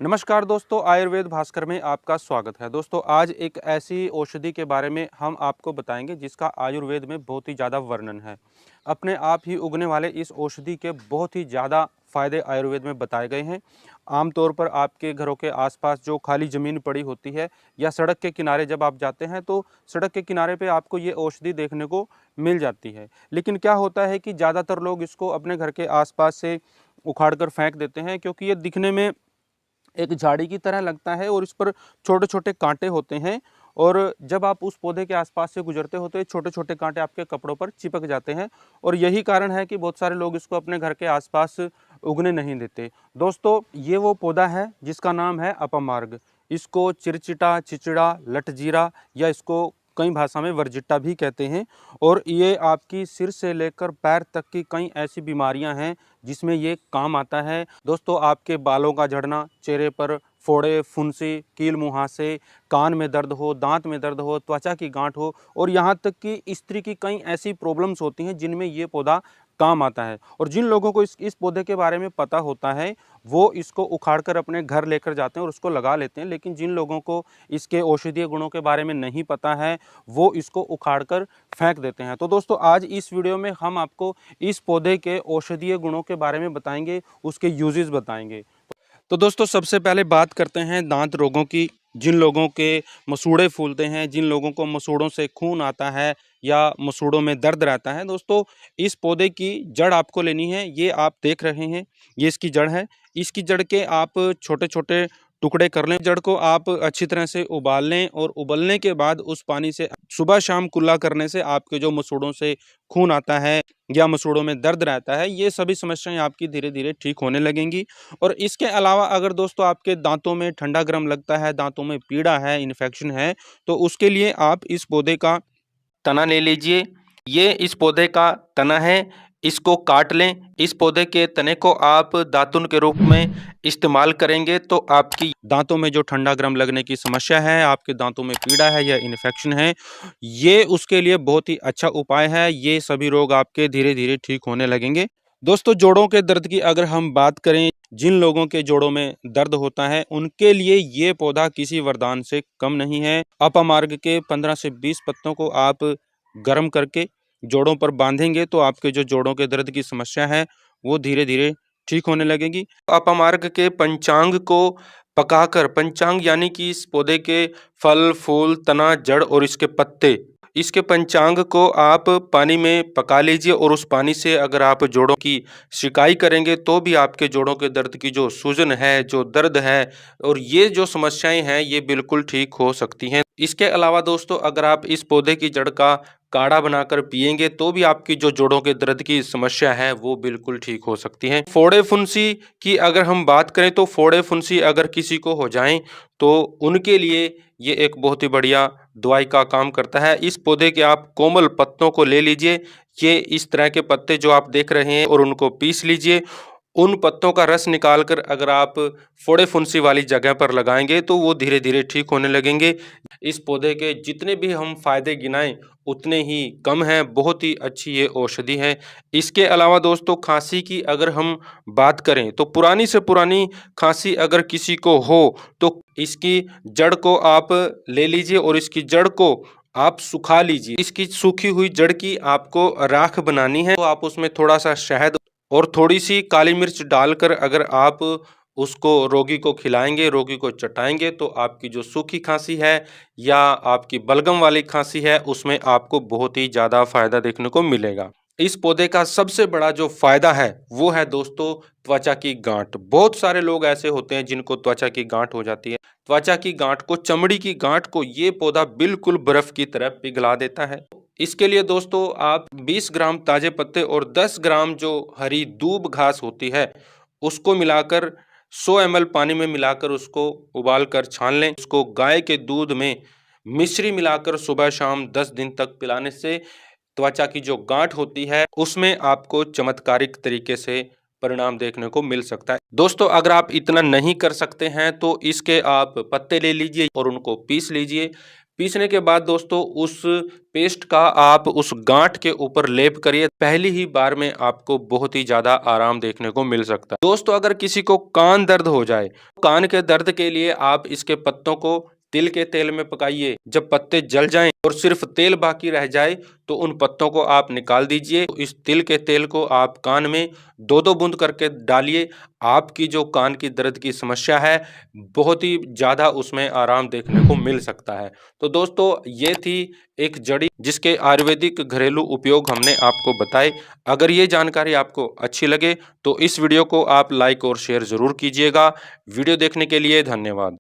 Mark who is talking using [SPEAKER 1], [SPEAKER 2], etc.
[SPEAKER 1] नमस्कार दोस्तों, आयुर्वेद भास्कर में आपका स्वागत है। दोस्तों, आज एक ऐसी औषधि के बारे में हम आपको बताएंगे जिसका आयुर्वेद में बहुत ही ज़्यादा वर्णन है। अपने आप ही उगने वाले इस औषधि के बहुत ही ज़्यादा फायदे आयुर्वेद में बताए गए हैं। आमतौर पर आपके घरों के आसपास जो खाली ज़मीन पड़ी होती है या सड़क के किनारे जब आप जाते हैं तो सड़क के किनारे पे आपको ये औषधि देखने को मिल जाती है। लेकिन क्या होता है कि ज़्यादातर लोग इसको अपने घर के आसपास से उखाड़ कर फेंक देते हैं, क्योंकि ये दिखने में एक झाड़ी की तरह लगता है और इस पर छोटे छोटे कांटे होते हैं। और जब आप उस पौधे के आसपास से गुजरते हो तो ये छोटे छोटे कांटे आपके कपड़ों पर चिपक जाते हैं। और यही कारण है कि बहुत सारे लोग इसको अपने घर के आसपास उगने नहीं देते। दोस्तों, ये वो पौधा है जिसका नाम है अपमार्ग। इसको चिरचिटा, चिचड़ा, लटजीरा या इसको कई भाषा में वर्जिट्टा भी कहते हैं। और ये आपकी सिर से लेकर पैर तक की कई ऐसी बीमारियां हैं जिसमें ये काम आता है। दोस्तों, आपके बालों का झड़ना, चेहरे पर फोड़े, फुंसी, कील मुहासे, कान में दर्द हो, दांत में दर्द हो, त्वचा की गांठ हो और यहाँ तक कि स्त्री की कई ऐसी प्रॉब्लम्स होती हैं जिनमें ये पौधा काम आता है। और जिन लोगों को इस पौधे के बारे में पता होता है वो इसको उखाड़ कर अपने घर लेकर जाते हैं और उसको लगा लेते हैं। लेकिन जिन लोगों को इसके औषधीय गुणों के बारे में नहीं पता है वो इसको उखाड़ कर फेंक देते हैं। तो दोस्तों, आज इस वीडियो में हम आपको इस पौधे के औषधीय गुणों के बारे में बताएंगे, उसके यूजेस बताएंगे। तो दोस्तों, सबसे पहले बात करते हैं दांत रोगों की। जिन लोगों के मसूड़े फूलते हैं, जिन लोगों को मसूड़ों से खून आता है या मसूड़ों में दर्द रहता है, दोस्तों इस पौधे की जड़ आपको लेनी है। ये आप देख रहे हैं, ये इसकी जड़ है। इसकी जड़ के आप छोटे छोटे टुकड़े कर लें। जड़ को आप अच्छी तरह से उबाल लें और उबलने के बाद उस पानी से सुबह शाम कुल्ला करने से आपके जो मसूड़ों से खून आता है या मसूड़ों में दर्द रहता है, ये सभी समस्याएं आपकी धीरे धीरे ठीक होने लगेंगी। और इसके अलावा अगर दोस्तों आपके दांतों में ठंडा गर्म लगता है, दांतों में पीड़ा है, इन्फेक्शन है, तो उसके लिए आप इस पौधे का तना ले लीजिए। ये इस पौधे का तना है, इसको काट लें। इस पौधे के तने को आप दातुन के रूप में इस्तेमाल करेंगे तो आपकी दांतों में जो ठंडा गर्म लगने की समस्या है, आपके दांतों में पीड़ा है या इन्फेक्शन है, ये उसके लिए बहुत ही अच्छा उपाय है। ये सभी रोग आपके धीरे धीरे ठीक होने लगेंगे। दोस्तों, जोड़ों के दर्द की अगर हम बात करें, जिन लोगों के जोड़ों में दर्द होता है उनके लिए ये पौधा किसी वरदान से कम नहीं है। अपामार्ग के 15 से 20 पत्तों को आप गर्म करके जोड़ों पर बांधेंगे तो आपके जो जोड़ों के दर्द की समस्या है वो धीरे धीरे ठीक होने लगेगी। अपामार्ग के पंचांग को पकाकर, पंचांग यानी कि इस पौधे के फल, फूल, तना, जड़ और इसके पत्ते, इसके पंचांग को आप पानी में पका लीजिए और उस पानी से अगर आप जोड़ों की सिकाई करेंगे तो भी आपके जोड़ों के दर्द की जो सूजन है, जो दर्द है और ये जो समस्याएं हैं, ये बिल्कुल ठीक हो सकती हैं। इसके अलावा दोस्तों, अगर आप इस पौधे की जड़ का काढ़ा बनाकर पिएंगे तो भी आपकी जो जोड़ों के दर्द की समस्या है वो बिल्कुल ठीक हो सकती है। फोड़े फुंसी की अगर हम बात करें तो फोड़े फुंसी अगर किसी को हो जाएं तो उनके लिए ये एक बहुत ही बढ़िया दवाई का काम करता है। इस पौधे के आप कोमल पत्तों को ले लीजिए। ये इस तरह के पत्ते जो आप देख रहे हैं और उनको पीस लीजिए। उन पत्तों का रस निकालकर अगर आप फोड़े फुंसी वाली जगह पर लगाएंगे तो वो धीरे धीरे ठीक होने लगेंगे। इस पौधे के जितने भी हम फायदे गिनाएं उतने ही कम हैं। बहुत ही अच्छी ये औषधि है। इसके अलावा दोस्तों, खांसी की अगर हम बात करें तो पुरानी से पुरानी खांसी अगर किसी को हो तो इसकी जड़ को आप ले लीजिए और इसकी जड़ को आप सुखा लीजिए। इसकी सूखी हुई जड़ की आपको राख बनानी है तो आप उसमें थोड़ा सा शहद और थोड़ी सी काली मिर्च डालकर अगर आप उसको रोगी को खिलाएंगे, रोगी को चटाएंगे तो आपकी जो सूखी खांसी है या आपकी बलगम वाली खांसी है उसमें आपको बहुत ही ज़्यादा फायदा देखने को मिलेगा। इस पौधे का सबसे बड़ा जो फायदा है वो है दोस्तों त्वचा की गांठ। बहुत सारे लोग ऐसे होते हैं जिनको त्वचा की गांठ हो जाती है। त्वचा की गांठ को, चमड़ी की गांठ को ये पौधा बिल्कुल बर्फ की तरह पिघला देता है। इसके लिए दोस्तों आप 20 ग्राम ताजे पत्ते और 10 ग्राम जो हरी दूब घास होती है उसको मिलाकर 100 ml पानी में मिलाकर उसको उबाल कर छान लें। उसको गाय के दूध में मिश्री मिलाकर सुबह शाम 10 दिन तक पिलाने से त्वचा की जो गांठ होती है उसमें आपको चमत्कारिक तरीके से परिणाम देखने को मिल सकता है। दोस्तों, अगर आप इतना नहीं कर सकते हैं तो इसके आप पत्ते ले लीजिए और उनको पीस लीजिए। पीसने के बाद दोस्तों उस पेस्ट का आप उस गांठ के ऊपर लेप करिए। पहली ही बार में आपको बहुत ही ज़्यादा आराम देखने को मिल सकता है। दोस्तों अगर किसी को कान दर्द हो जाए, कान के दर्द के लिए आप इसके पत्तों को तिल के तेल में पकाइए। जब पत्ते जल जाएं और सिर्फ तेल बाकी रह जाए तो उन पत्तों को आप निकाल दीजिए। इस तिल के तेल को आप कान में 2-2 बूंद करके डालिए। आपकी जो कान की दर्द की समस्या है बहुत ही ज़्यादा उसमें आराम देखने को मिल सकता है। तो दोस्तों ये थी एक जड़ी जिसके आयुर्वेदिक घरेलू उपयोग हमने आपको बताए। अगर ये जानकारी आपको अच्छी लगे तो इस वीडियो को आप लाइक और शेयर ज़रूर कीजिएगा। वीडियो देखने के लिए धन्यवाद।